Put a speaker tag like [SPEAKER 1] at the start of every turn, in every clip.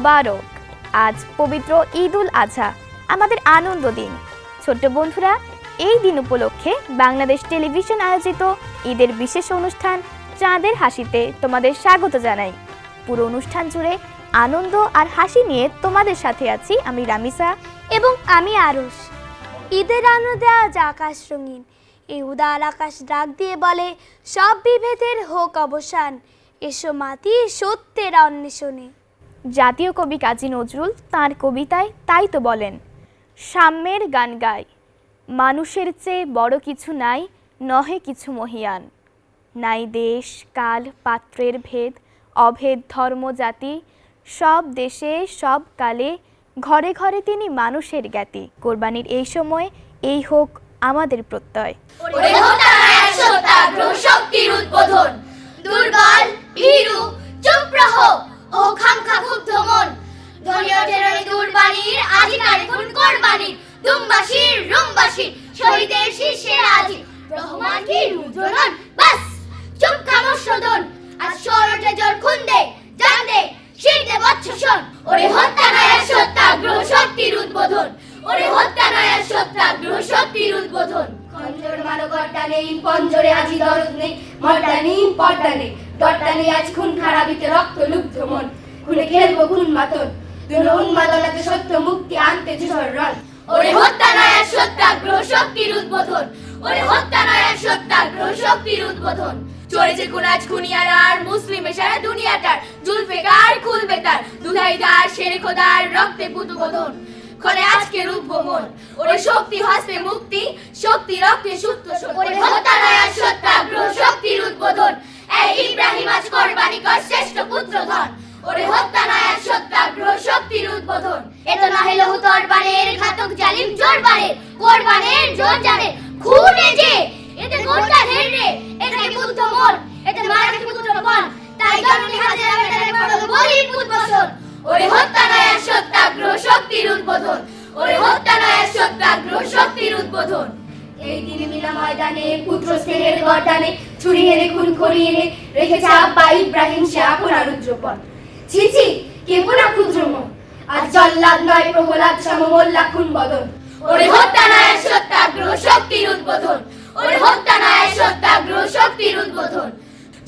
[SPEAKER 1] মোবারক। আজ পবিত্র ঈদ উল আজহা, আমাদের আনন্দ দিন। ছোট্ট বন্ধুরা, এই দিন উপলক্ষে বাংলাদেশ টেলিভিশন আয়োজিত ঈদের বিশেষ অনুষ্ঠান চাঁদের হাসিতে তোমাদের স্বাগত জানাই। পুরো অনুষ্ঠান জুড়ে আনন্দ আর হাসি নিয়ে তোমাদের সাথে আছি আমি রামিসা
[SPEAKER 2] এবং আমি আরুষ। ঈদের আনন্দে আজ আকাশ রঙিন, এই উদার আকাশ ডাক দিয়ে বলে সব বিভেদের হোক অবসান, এসো মাতি সত্যের অন্বেষণে।
[SPEAKER 1] জাতীয় কবি কাজী নজরুল তাঁর কবিতায় তাই তো বলেন, সাম্যের গান গায়, মানুষের চেয়ে বড় কিছু নাই, নহে কিছু মহিয়ান। নাই দেশ কাল পাত্রের ভেদ, অভেদ ধর্ম জাতি, সব দেশে সব কালে ঘরে ঘরে তিনি মানুষের জ্ঞাতি। কোরবানির এই সময় এই হোক আমাদের প্রত্যয়।
[SPEAKER 3] দুর্বল ভীরু চুপ রহো ও খামখা ক্ষুব্ধ মন, ধনী ওঠের দুর্বাণীর আজিকার খুন কোরবানির, দুমবাসীর রুমবাসীর শহীদের শীর্ষে আজি রহমান কি রুদ্রনন, বাস চুপ খামোশ রোদন। আজ শোর ওঠে জোর খুন দে জান দে শির দে বচ্ছসন, ওরে হত্যা নয় সত্যাগ্রহ শক্তির উদ্বোধন, ওরে হত্যা নয় সত্যাগ্রহ শক্তির উদ্বোধন। খঞ্জর মারো গড্ডা নেই পঞ্জরে আজি দরদ নেই, মর্দা নেই পর্দা নেই, দরদা নেই আজ খুন খারাপিতে রক্ত লুব্ধ মন, খুলে খেলবো খুন মাতন, দুনো উন্মাদনাতে সত্য মুক্তি আনতে ঝড় রন। ওরে হত্যা নয় সত্যাগ্রহ শক্তির উদ্বোধন, ওরে হত্যা নয় সত্যাগ্রহ শক্তির উদ্বোধন। চড়েছে কুরাজ খুনিয়ার আর মুসলিমে সারা দুনিয়াটার, জুলফিকার খুলবে তার দুধাইদার শেরে খোদার রক্তে পুতুবোধন, করে আজকে রূপ ভ্রমণ। ওরে শক্তি হস্তে মুক্তি, শক্তি রক্তে সুপ্ত শোধন, ওরে হত্যা নয় সত্যাগ্রহ শক্তির উদ্বোধন। এই ইব্রাহিম আজ কোরবানি কর শ্রেষ্ঠ পুত্র ধন, ওরে হত্যা নয় সত্যাগ্রহ শক্তির উদ্বোধন। এত না হলো তরবারের ঘাতক জালিম জোরবারের, কোরবানের জোর জানে খুনে যে এতে গোটা ঢের রে, এতে বুদ্ধ মন, এতে মারা পুত্র পণ, তাই জননী হাজার মেটারে বড় বলির পুত বসন। ওরে হত্যা নয় সত্যাগ্রহ শক্তির উদ্বোধন, ওরে হত্যা নয় সত্যাগ্রহ শক্তির উদ্বোধন। এই দিনে মিলা ময়দানে পুত্র স্নেহের গর্দানে ছুরি হেরে খুন করিয়ে এনে রেখেছে আব্বা ইব্রাহিম সে আপনার রুদ্রপণ। ছি ছি কেবল না ক্ষুদ্র মন, আজ জল্লাদ নয় প্রহ্লাদ সমমোল্লা খুন বদন। ওরে হত্যা নয় সত্যাগ্রহ শক্তির উদ্বোধন, ওরে হত্যা নয় সত্যাগ্রহ শক্তির উদ্বোধন।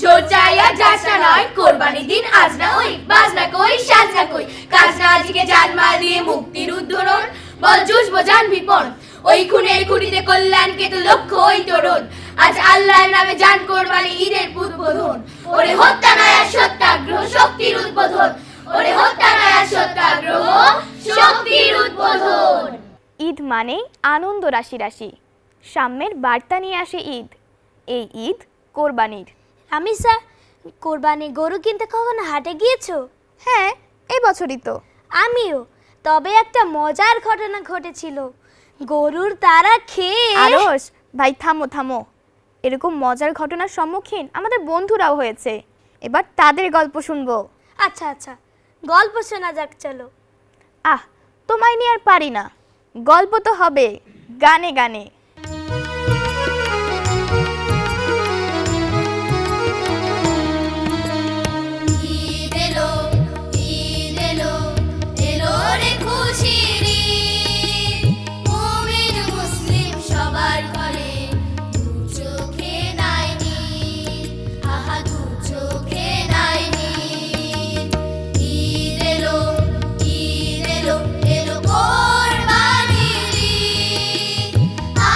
[SPEAKER 3] জোর চাইয়া যাচনা নয় কোরবানি দিন আজ না ওই, বাজনা কই সাজনা কই, কাজ না আজকে জানমাল দিয়ে মুক্তির উদ্ধরণ, বল জুসবো জান বিপন। ওই খুনের খুনিতে কল্যাণকে তো লক্ষ্য ওই তরুণ, আজ আল্লাহর নামে জান কোরবানি ঈদের উদ্বোধন। ওরে হত্যা নয় সত্যাগ্রহ শক্তির উদ্বোধন, ওরে হত্যা নয় সত্যাগ্রহ শক্তির উদ্বোধন।
[SPEAKER 1] ঈদ মানে আনন্দ রাশি রাশি, সাম্যের বার্তা নিয়ে আসে ঈদ। এই ঈদ কোরবানির।
[SPEAKER 2] রামিসা, কোরবানি গরু কিনতে কখনো হাটে গিয়েছো?
[SPEAKER 1] হ্যাঁ, এই বছরই তো।
[SPEAKER 2] আমিও। তবে একটা মজার ঘটনা ঘটেছিল, গরুর তারা খেয়ে।
[SPEAKER 1] আরশ ভাই থামো থামো, এরকম মজার ঘটনার সম্মুখীন আমাদের বন্ধুরাও হয়েছে, এবার তাদের গল্প শুনবো।
[SPEAKER 2] আচ্ছা আচ্ছা, গল্প শোনা যাক চলো।
[SPEAKER 1] তোমায় নিয়ে আর পারি না, গল্প তো হবে গানে গানে।
[SPEAKER 3] আ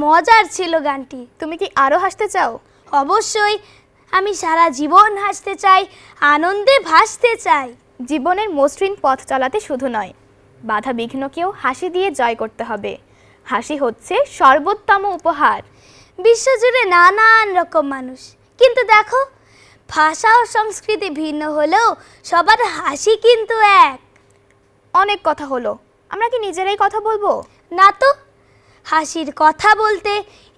[SPEAKER 2] মজার ছিল গানটি।
[SPEAKER 1] তুমি কি আরো হাসতে চাও?
[SPEAKER 2] অবশ্যই, আমি সারা জীবন হাসতে চাই, আনন্দে ভাসতে চাই।
[SPEAKER 1] জীবনের মসৃণ পথ চলাতে শুধু নয়, বাধা বিঘ্নকেও হাসি দিয়ে জয় করতে হবে। হাসি হচ্ছে সর্বোত্তম উপহার।
[SPEAKER 2] বিশ্বজুড়ে নানান রকম মানুষ, কিন্তু দেখো, ভাষা ও সংস্কৃতি ভিন্ন হলেও সবার হাসি কিন্তু এক।
[SPEAKER 1] অনেক কথা হলো, আমরা কি নিজেরাই কথা বলবো?
[SPEAKER 2] না তো, হাসির কথা বলতে,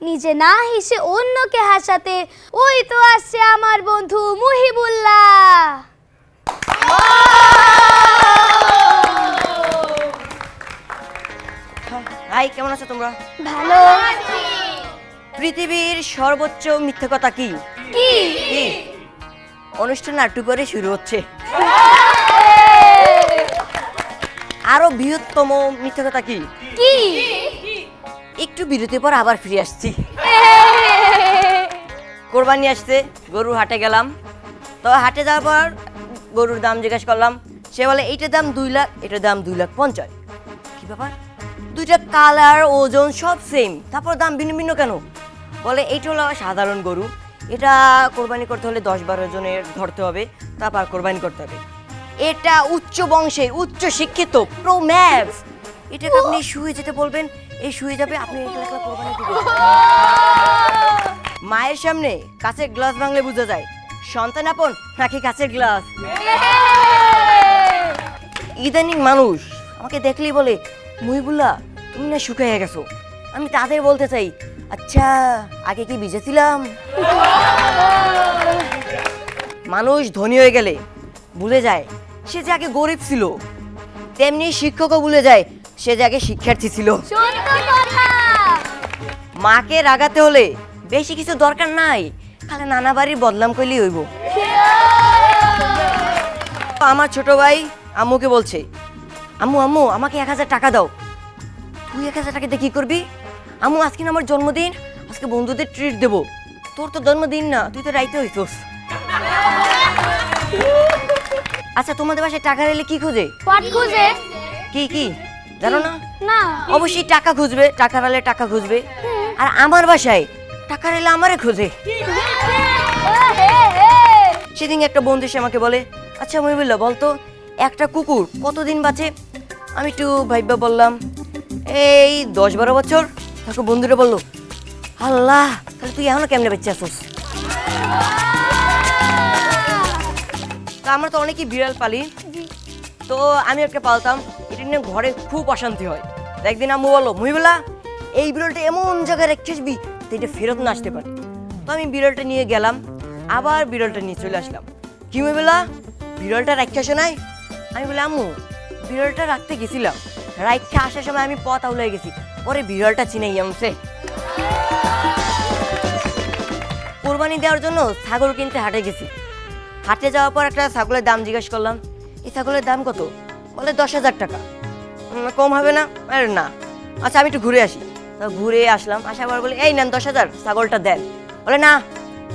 [SPEAKER 2] নিজে না হেসে অন্যকে হাসাতে। ওই তো আসছে আমার বন্ধু মুহিবুল্লাহ।
[SPEAKER 4] হাই, কেমন আছো তোমরা?
[SPEAKER 2] ভালো।
[SPEAKER 4] পৃথিবীর সর্বোচ্চ মিথ্যে কথা কি?
[SPEAKER 2] কি?
[SPEAKER 4] কি? অনুষ্ঠান একটু করে শুরু হচ্ছে। আরো বৃহত্তম মিথ্যে কথা কি?
[SPEAKER 2] কি?
[SPEAKER 4] একটু বিরতির পর আবার ফিরে আসছি। কোরবানি আসছে, গরু হাটে গেলাম। তো হাটে যাওয়ার পর গরুর দাম জিজ্ঞেস করলাম। সে বলে এইটার দাম 2 লাখ, এটার দাম 2,50,000। কি ব্যাপার? দুইটা কালার, ওজন সব সেম, তারপর দাম ভিন্ন ভিন্ন কেন? বলে এইটা হলো সাধারণ গরু, এটা কোরবানি করতে হলে 10-12 জনের ধরতে হবে, তারপর কোরবানি করতে হবে। এটা উচ্চ বংশে, উচ্চ শিক্ষিত, প্রো ম্যাক্স, এটাকে আপনি শুয়ে যেতে বলবেন, এই শুয়ে যাবে, আপনি একলা একলা কোরবানি দিবেন। মায়ের সামনে কাঁচের গ্লাস ভাঙলে বোঝা যায় সন্তান আপন নাকি কাঁচের গ্লাস। ইদানিং মানুষ আমাকে দেখলেই বলে, মুহিবুল্লাহ তুমি না শুকিয়ে গেছো। আমি তাদের বলতে চাই, আচ্ছা আগে কি ভিজেছিলাম? মানুষ ধনী হয়ে গেলে ভুলে যায় সে যে আগে গরিব ছিল, তেমনি শিক্ষকও ভুলে যায় সে যে আগে শিক্ষার্থী ছিল। মাকে রাগাতে হলে বেশি কিছু দরকার নাই, খালি নানা বাড়ির বদনাম করলেই হইব। আমার ছোট ভাই আম্মুকে বলছে, আম্মু আম্মু আমাকে 1000 টাকা দাও। তুই 1000 টাকা দিয়ে কি করবি? আম্মু আজকে না আমার জন্মদিন, আজকে বন্ধুদের ট্রিট দেবো। তোর তো জন্মদিন না, তুই তো রাইতে হইছস। আচ্ছা তোমাদের বাসায় টাকা এলে কি খুঁজে?
[SPEAKER 2] পাট খুঁজে।
[SPEAKER 4] কি কি জানো না?
[SPEAKER 2] না।
[SPEAKER 4] অবশ্যই টাকা খুঁজবে, টাকা এলে টাকা খুঁজবে। আর আমার বাসায় টাকা এলে আমারে খুঁজে। সেদিন একটা বন্ধু এসে আমাকে বলে, আচ্ছা মুহিবুল্লাহ বলতো একটা কুকুর কতদিন বাঁচে? আমি একটু ভাইবা বললাম এই 10-12 বছর। তারপর বন্ধুরা বললো, আল্লাহ তাহলে তুই এখনো কেমনে বেঁচে আসছিস? তা আমরা তো অনেকেই বিড়াল পালি, তো আমি একটা পালতাম, এটা নিয়ে ঘরে খুব অশান্তি হয়। তো একদিন আম্মু বললো, মুহিবুল্লাহ এই বিড়ালটা এমন জায়গায় রেখে আসবি তো এটা ফেরত না আসতে পারে। তো আমি বিড়ালটা নিয়ে গেলাম, আবার বিড়ালটা নিয়ে চলে আসলাম। কি মুহিবুল্লাহ বিড়ালটা রাখতে আসে নাই? আমি বলি আম্মু বিড়ালটা রাখতে গেছিলাম, রাইখা আসার সময় আমি পথ আউলে গেছি, পরে বিড়ালটা চিনাই আমছে। কোরবানি দেওয়ার জন্য ছাগল কিনতে হাটে গেছি। হাটে যাওয়ার পর একটা ছাগলের দাম জিজ্ঞেস করলাম, এই ছাগলের দাম কত? বলে 10,000 টাকা। কম হবে না? আরে না। আচ্ছা আমি একটু ঘুরে আসি। তো ঘুরে আসলাম, আসার পর বলে এই নেন 10,000, ছাগলটা দেন। বলে না,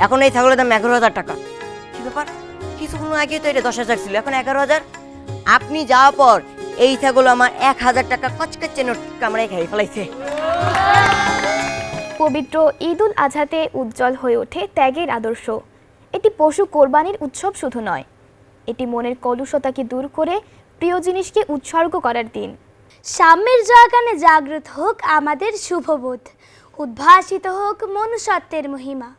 [SPEAKER 4] এখন এই ছাগলের দাম 11,000 টাকা। কি ব্যাপার? কিছুক্ষণ আগে তো এটা 10,000 ছিল, এখন 11,000। আপনি যাওয়ার পর এই ছাগল আমার 1,000 টাকা কচকচে নোট কামড়ায় খেয়ে ফেলাইছে।
[SPEAKER 1] পবিত্র ঈদ উল আজহাতে উজ্জ্বল হয়ে ওঠে ত্যাগের আদর্শ। এটি পশু কোরবানির উৎসব শুধু নয়, এটি মনের কলুষতাকে দূর করে প্রিয় জিনিসকে উৎসর্গ করার দিন।
[SPEAKER 2] সাম্যের জয়গানে জাগ্রত হোক আমাদের শুভবোধ, উদ্ভাসিত হোক মনুষ্যত্বের মহিমা।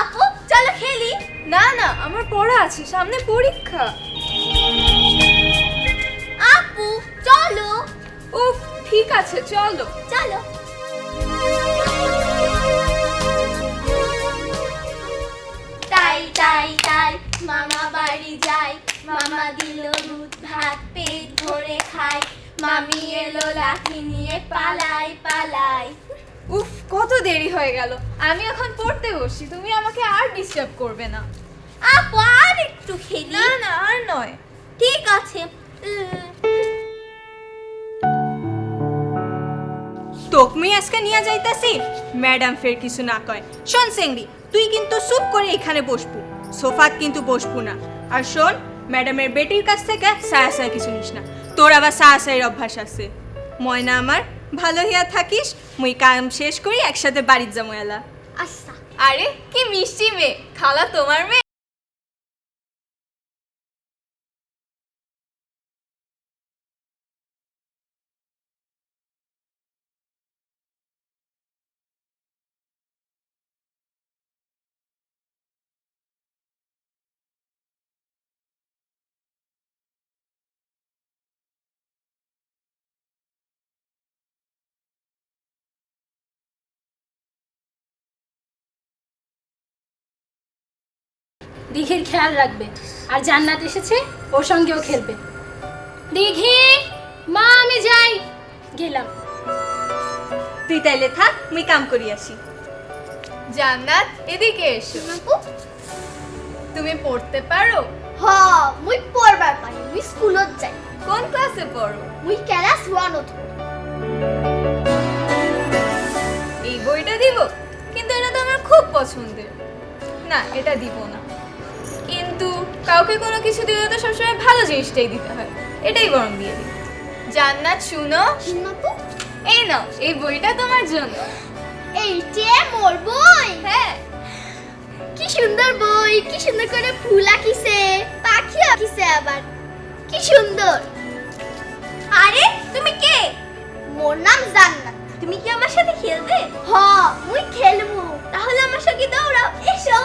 [SPEAKER 3] আপু চলো খেলি।
[SPEAKER 5] না না, আমার পড়া আছে, সামনে পরীক্ষা।
[SPEAKER 3] আপু চলো।
[SPEAKER 5] উফ, ঠিক আছে চলো।
[SPEAKER 3] চলো। তাই তাই তাই মামা বাড়ি যাই, মামা দিল দুধ ভাত পেট ভরে খাই, মামি এলো লাঠি নিয়ে পালাই পালাই।
[SPEAKER 5] উফ, কত দেরি হয়ে গেল, আমি এখন পড়তে বসি, তুমি আমাকে আর ডিস্টার্ব করবে না।
[SPEAKER 3] আপু আর একটু খেলি।
[SPEAKER 5] না না, আর নয়।
[SPEAKER 3] ঠিক আছে।
[SPEAKER 5] তোকমি আজকে নিয়ে যাইতাছি ম্যাডাম ফের কিছু না কয়। শোন সেংড়ি, তুই কিন্তু চুপ করে এখানে বসবু, সোফাত কিন্তু বসবু না। আর শোন, ম্যাডামের বেটির কাছ থেকে সায়া সায়া কিছু নিস না, তোর আবার সায়া সায়ের অভ্যাস আছে। ময়না আমার, ভালো হইয়া থাকিস, মুই কাম শেষ করি একসাথে বাড়ির যাবো এলা।
[SPEAKER 3] আচ্ছা।
[SPEAKER 5] আরে কি মিষ্টি মেয়ে, খালা তোমার মেয়ে।
[SPEAKER 6] দিঘির খেয়াল রাখবে, আর জান্নাত এসেছে, ওর সঙ্গেও খেলবে। দিঘি, মা আমি যাই। গেলাম।
[SPEAKER 5] তুই তাইলে থাক, মুই কাম করি আসি। জান্নাত, এদিকে এসো। তুমি পড়তে পারো?
[SPEAKER 3] হ, মুই পড়বার পারি, মুই স্কুলত যাই।
[SPEAKER 5] কোন ক্লাসে পড়ো?
[SPEAKER 3] মুই ক্লাস 1 পড়ি।
[SPEAKER 5] এই বইটা দিব, কিন্তু এটা তো আমার খুব পছন্দের। না, এটা দিব না। কিন্তু কাউকে কোনো কিছু দিলে তো সবসময় ভালো জিনিসটাই দিতে হয়, এটাই বরং দিয়ে দিই। জান্নাত শুনো,
[SPEAKER 3] আপু,
[SPEAKER 5] এই নাও, এই বইটা তোমার জন্য।
[SPEAKER 3] এইটা মোর বই?
[SPEAKER 5] হ্যাঁ।
[SPEAKER 3] কি সুন্দর বই, কি সুন্দর করে ফুল আঁকিছে, পাখি আঁকিছে আবার, কি সুন্দর।
[SPEAKER 5] আরে তুমি কে?
[SPEAKER 3] মোর নাম জান্নাত।
[SPEAKER 5] তুমি কি আমার সাথে খেলবে?
[SPEAKER 3] হ, মুই খেলবো।
[SPEAKER 5] তাহলে আমার সঙ্গে দৌড়াও, এসো।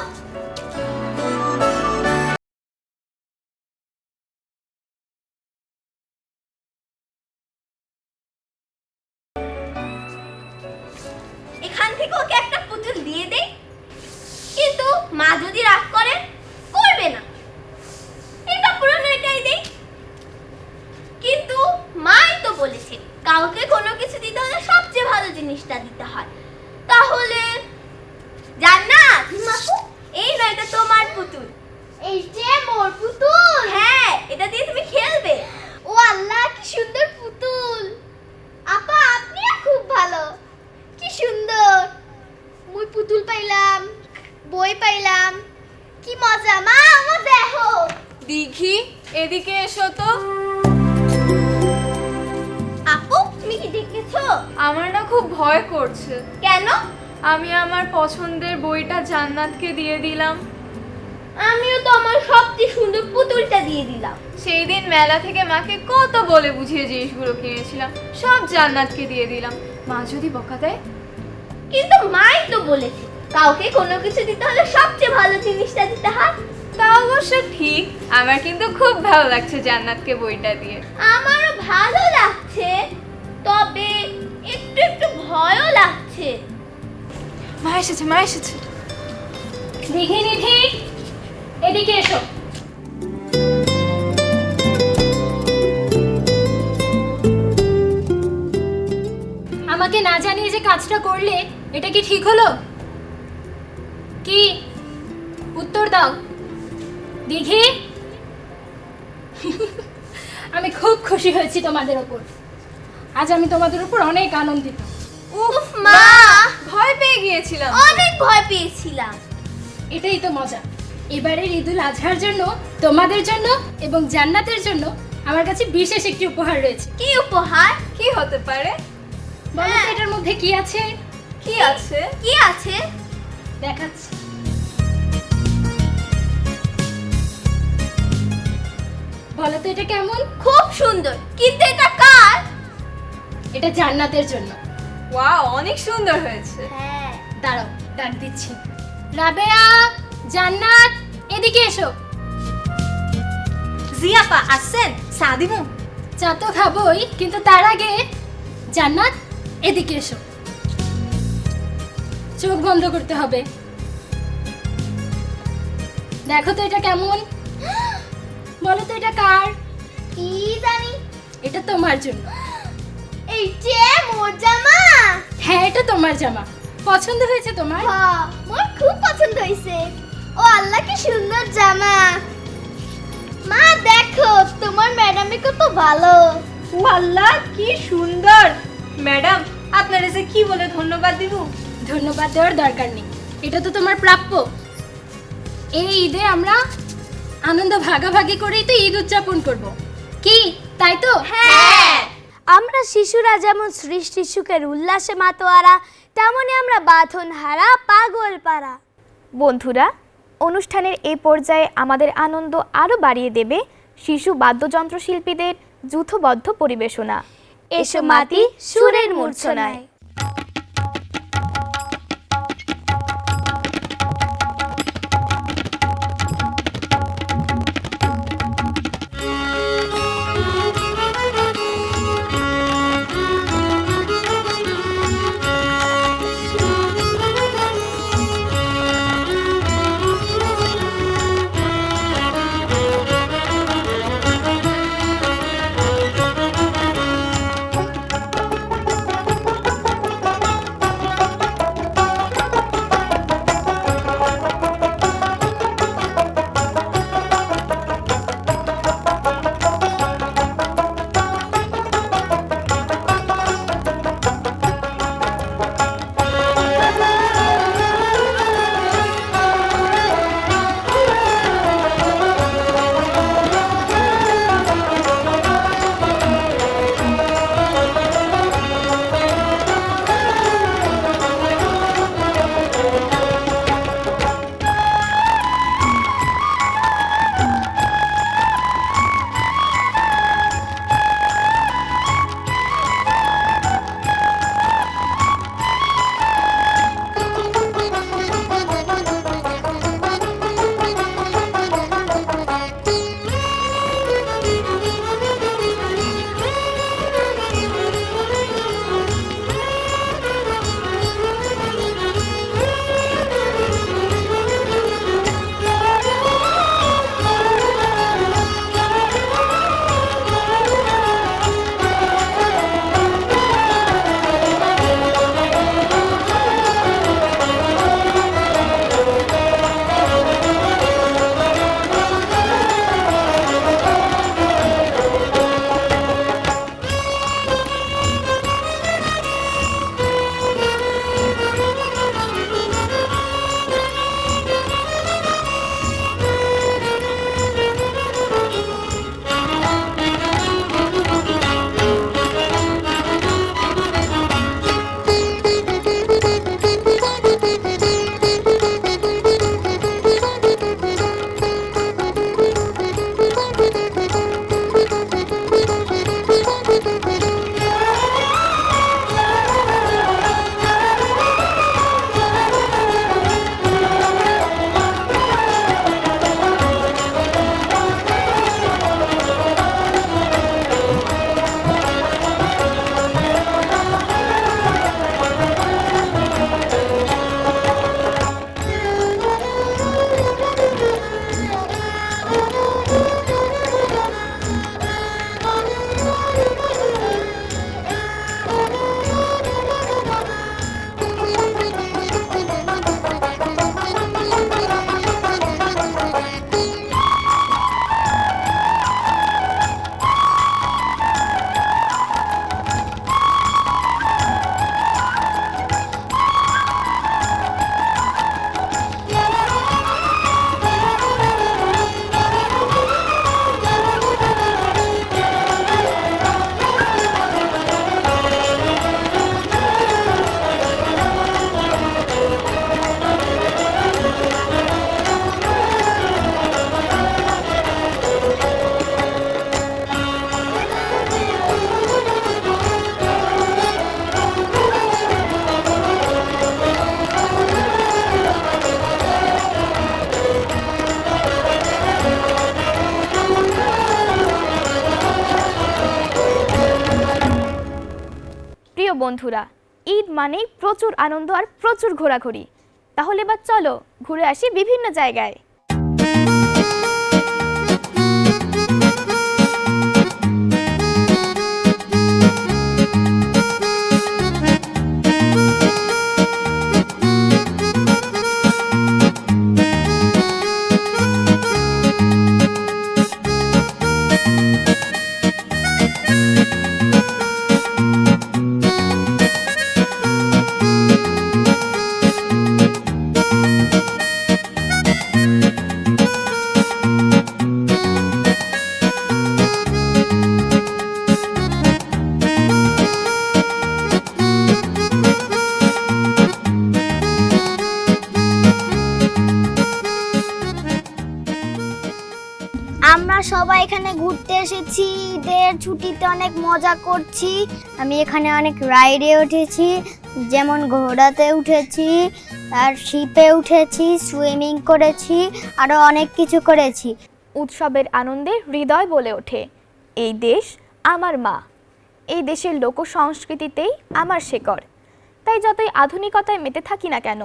[SPEAKER 5] এখান থেকে ওকে একটা পুতুল দিয়ে দেই, কিন্তু মা যদি রাগ করে, করবে না, এটা পুরনো এটাই দেই। কিন্তু মাই তো বলেছে কাউকে কোনো কিছু দিতে হলে সবচেয়ে ভালো জিনিসটা দিতে হয়। তাহলে জান্নাত,
[SPEAKER 3] আপু,
[SPEAKER 5] এই না, এটা তোমার পুতুল।
[SPEAKER 3] এইটা মোর পুতুল?
[SPEAKER 5] হ্যাঁ, এটা দিয়ে তুমি খেলবে।
[SPEAKER 3] ও আল্লাহ, কি সুন্দর পুতুল। আপা, আপনিও খুব ভালো, কি সুন্দর। মুই পুতুল পাইলাম, বই পাইলাম, কি মজা। মা, আমার দেখো।
[SPEAKER 5] দিঘি, এদিকে এসো তো।
[SPEAKER 3] আপু, তুমি কি দেখেছো?
[SPEAKER 5] আমার না খুব ভয় করছে।
[SPEAKER 3] কেন?
[SPEAKER 5] আমি আমার পছন্দের বইটা জান্নাতকে দিয়ে দিলাম।
[SPEAKER 3] আমিও তো আমার সবচেয়ে সুন্দর পুতুলটা দিয়ে দিলাম।
[SPEAKER 5] সেই দিন মেলা থেকে মাকে কত বলে বুঝিয়ে জিনিসগুলো কিনেছিলাম, সব জান্নাতকে দিয়ে দিলাম। মা যদি বকা দেয়?
[SPEAKER 3] কিন্তু মাই তো বলেছে কাউকে কোনো কিছু দিতে হলে সবচেয়ে ভালো জিনিসটা দিতে হয়।
[SPEAKER 5] তা অবশ্য ঠিক। আমার কিন্তু খুব ভালো লাগছে জান্নাতকে বইটা দিয়ে।
[SPEAKER 3] আমারও ভালো লাগছে, তবে একটু একটু ভয়ও লাগছে।
[SPEAKER 5] মা এসেছে, মা এসেছে।
[SPEAKER 6] দিঘি, নিধি, এদিকে এসো। আমাকে না জানিয়ে যে কাজটা করলে, এটা কি ঠিক হলো? কি উত্তর দাও। দিঘি, আমি খুব খুশি হয়েছি তোমাদের ওপর। আজ আমি তোমাদের উপর অনেক আনন্দিত।
[SPEAKER 3] উফ মা,
[SPEAKER 5] ভয় পেয়ে গিয়েছিলাম।
[SPEAKER 3] অনেক ভয় পেয়েছিলাম।
[SPEAKER 6] এটাই তো মজা। এবারের ঈদুল আজহার জন্য, তোমাদের জন্য এবং জান্নাতের জন্য আমার কাছে বিশেষ একটি উপহার রয়েছে।
[SPEAKER 3] কি উপহার?
[SPEAKER 5] কি হতে পারে?
[SPEAKER 6] বলো তো এটার মধ্যে কি আছে?
[SPEAKER 5] কি আছে?
[SPEAKER 3] কি আছে?
[SPEAKER 6] দেখাচ্ছি। বলো তো এটা কেমন?
[SPEAKER 3] খুব সুন্দর, কিন্তু এটা কার?
[SPEAKER 6] এটা জান্নাতের জন্য।
[SPEAKER 5] ওয়াও, অনেক সুন্দর হয়েছে।
[SPEAKER 3] হ্যাঁ।
[SPEAKER 6] দাঁড়াও, ডাক দিচ্ছি। রাবেয়া, জান্নাত, এদিকে এসো।
[SPEAKER 5] জিয়াপা আসছেন? চা দিমু?
[SPEAKER 6] চা তো খাবোই, কিন্তু তার আগে জান্নাত, এদিকে এসো। চোখ বন্ধ করতে হবে। দেখো তো এটা কেমন? বলো তো এটা কার?
[SPEAKER 3] কি জানি।
[SPEAKER 6] এটা তোমার জন্য।
[SPEAKER 3] এইটা মোর জামা?
[SPEAKER 6] হ্যাঁ, এটা তোমার জামা। পছন্দ হয়েছে তোমার?
[SPEAKER 3] হ্যাঁ, মোর খুব পছন্দ হয়েছে। ও আল্লাহ, কি সুন্দর জামা। মা দেখো, তোমার ম্যাডামে কত ভালো।
[SPEAKER 5] ও আল্লাহ, কি সুন্দর। ম্যাডাম, আপনারা যে কি বলে ধন্যবাদ দিব।
[SPEAKER 6] ধন্যবাদ দেওয়ার দরকার নেই, এটা তো তোমার প্রাপ্য। এই ঈদে আমরা আনন্দ ভাগাভাগি করেই তো ঈদ উদযাপন করব, কি তাই তো?
[SPEAKER 5] হ্যাঁ,
[SPEAKER 2] আমরা শিশুরা যেমন সৃষ্টি সুখের উল্লাসে মাতোয়ারা, তেমনি আমরা বাঁধন হারা পাগল পারা।
[SPEAKER 1] বন্ধুরা, অনুষ্ঠানের এই পর্যায়ে আমাদের আনন্দ আরও বাড়িয়ে দেবে শিশু বাদ্যযন্ত্র শিল্পীদের যূথবদ্ধ পরিবেশনা।
[SPEAKER 2] এসো মাতি সুরের মূর্ছনায়।
[SPEAKER 1] বন্ধুরা, ঈদ মানেই প্রচুর আনন্দ আর প্রচুর ঘোরাঘুরি। তাহলে এবার চলো ঘুরে আসি বিভিন্ন জায়গায়।
[SPEAKER 7] সবাই এখানে ঘুরতে এসেছি, ঈদের ছুটিতে অনেক মজা করছি। আমি এখানে অনেক রাইডে উঠেছি, যেমন ঘোড়াতে উঠেছি, আর শিপে উঠেছি, সুইমিং করেছি, আরও অনেক কিছু করেছি।
[SPEAKER 1] উৎসবের আনন্দে হৃদয় বলে ওঠে, এই দেশ আমার মা। এই দেশের লোক সংস্কৃতিতেই আমার শেকড়। তাই যতই আধুনিকতায় মেতে থাকি না কেন,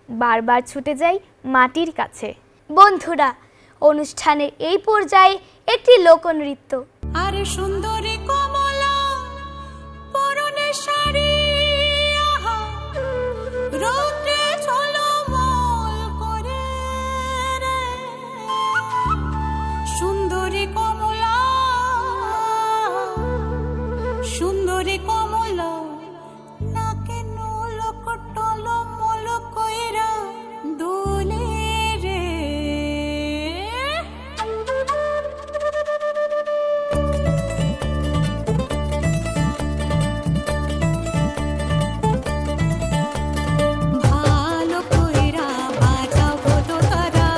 [SPEAKER 1] বারবার ছুটে যাই মাটির কাছে।
[SPEAKER 2] বন্ধুরা, অনুষ্ঠানের এই পর্যায়ে একটি লোকনৃত্য।
[SPEAKER 8] আরে সুন্দরী কমলা পরনে শাড়ি, আহা রোদে ঝলমল করে রে। সুন্দরী কমলা, সুন্দরী কমলা, নাকে নোলক টলমল কইরা দোলে রে। ভালো কইরা বাজাও গো দোতারা,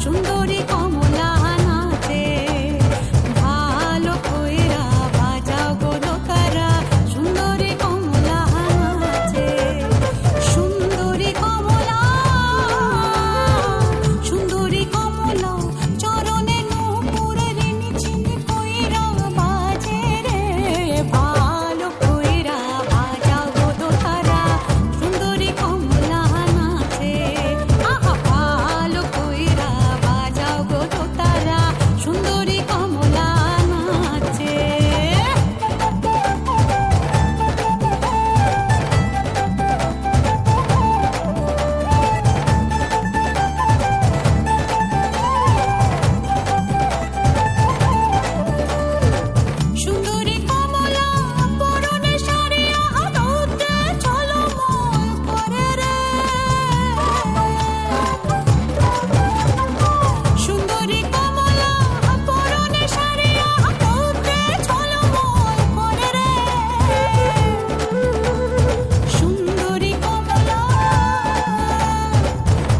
[SPEAKER 8] সুন্দরী কমলা নাচে। ভালো কইরা বাজাও গো দোতারা, সুন্দরী কমলা নাচে। সুন্দরী কমলা, সুন্দরী কমলা, চরণে নূপুরের নিচিনি কইরা বাজে রে। ভালো কইরা বাজাও গো দোতারা, সুন্দরী কমলা নাচে। আহা ভালো কইরা বাজাও গো দোতারা, সুন্দরী কমলা নাচে। সুন্দরী কমলা পরনে শাড়ি, আহা রোদে ঝলমল করে রে। সুন্দরী কমলা পরনে শাড়ি, আহা রোদে ঝলমল করে রে। সুন্দরী কমলা,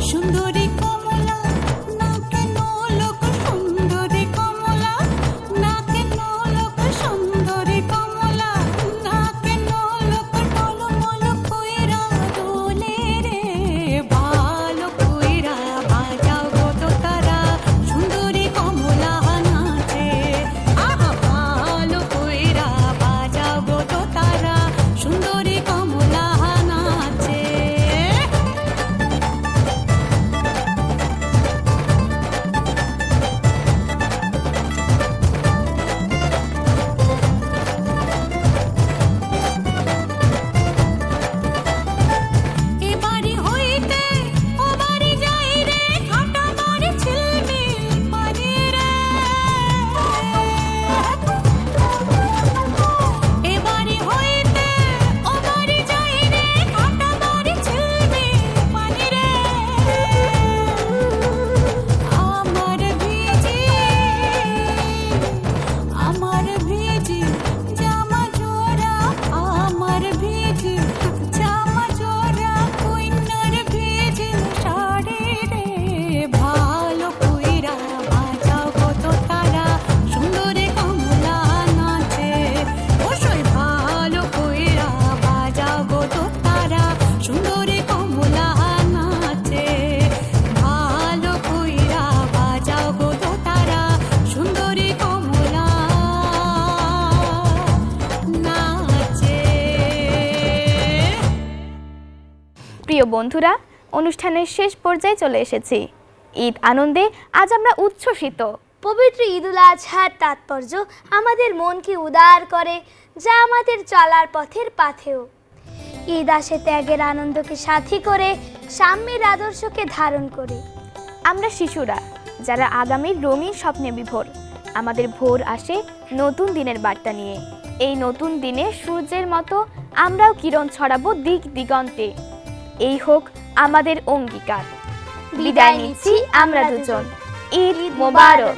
[SPEAKER 8] সুন্দরী কমলা, নাকে নোলক সুন্দরী কমলা, নাকে নোলক সুন্দরী কমলা, নাকে নোলক টলমল কইরা দোলে রে। ভালো কইরা বাজাও গো দোতারা, সুন্দরী কমলা নাচে। আহা ভালো কইরা বাজাও গো দোতারা, সুন্দরী কমলা নাচে। এ বাড়ি হইতে ও বাড়ি যাই রে, খাটা বাড়ি ঝিলমিল পানি রে। এ বাড়ি হইতে ও বাড়ি যাই রে, খাটা বাড়ি ঝিলমিল পানি রে। আমার ভিজি, আমার ভিজি জামা জোড়া, আমার ভিজি জামা জোড়া, কইনার ভিজি শাড়ি রে। ভালো কইরা বাজাও গো দোতারা, সুন্দরী কমলা নাচে। অবশ্যই ভালো কইরা বাজাও গো দোতারা, সুন্দরী কমলা নাচে। ভালো কইরা বাজাও গো দোতারা, সুন্দরী কমলা নাচে।
[SPEAKER 1] প্রিয় বন্ধুরা, অনুষ্ঠানের শেষ পর্যায়ে চলে এসেছি। ঈদ আনন্দে আজ আমরা উচ্ছ্বসিত।
[SPEAKER 2] পবিত্র ঈদুল আজহার তাৎপর্য আমাদের মনকে উদার করে, যা আমাদের চলার পথের পাথেয়। ঈদ আসে ত্যাগের আনন্দকে সাথী করে, সাম্যের আদর্শকে ধারণ করে।
[SPEAKER 1] আমরা শিশুরা, যারা আগামীর রঙিন স্বপ্নে বিভোর। আমাদের ভোর আসে নতুন দিনের বার্তা নিয়ে। এই নতুন দিনে সূর্যের মতো আমরাও কিরণ ছড়াবো দিক দিগন্তে। এই হোক আমাদের অঙ্গীকার। বিদায় নিচ্ছি আমরা দুজন। ঈদ মোবারক।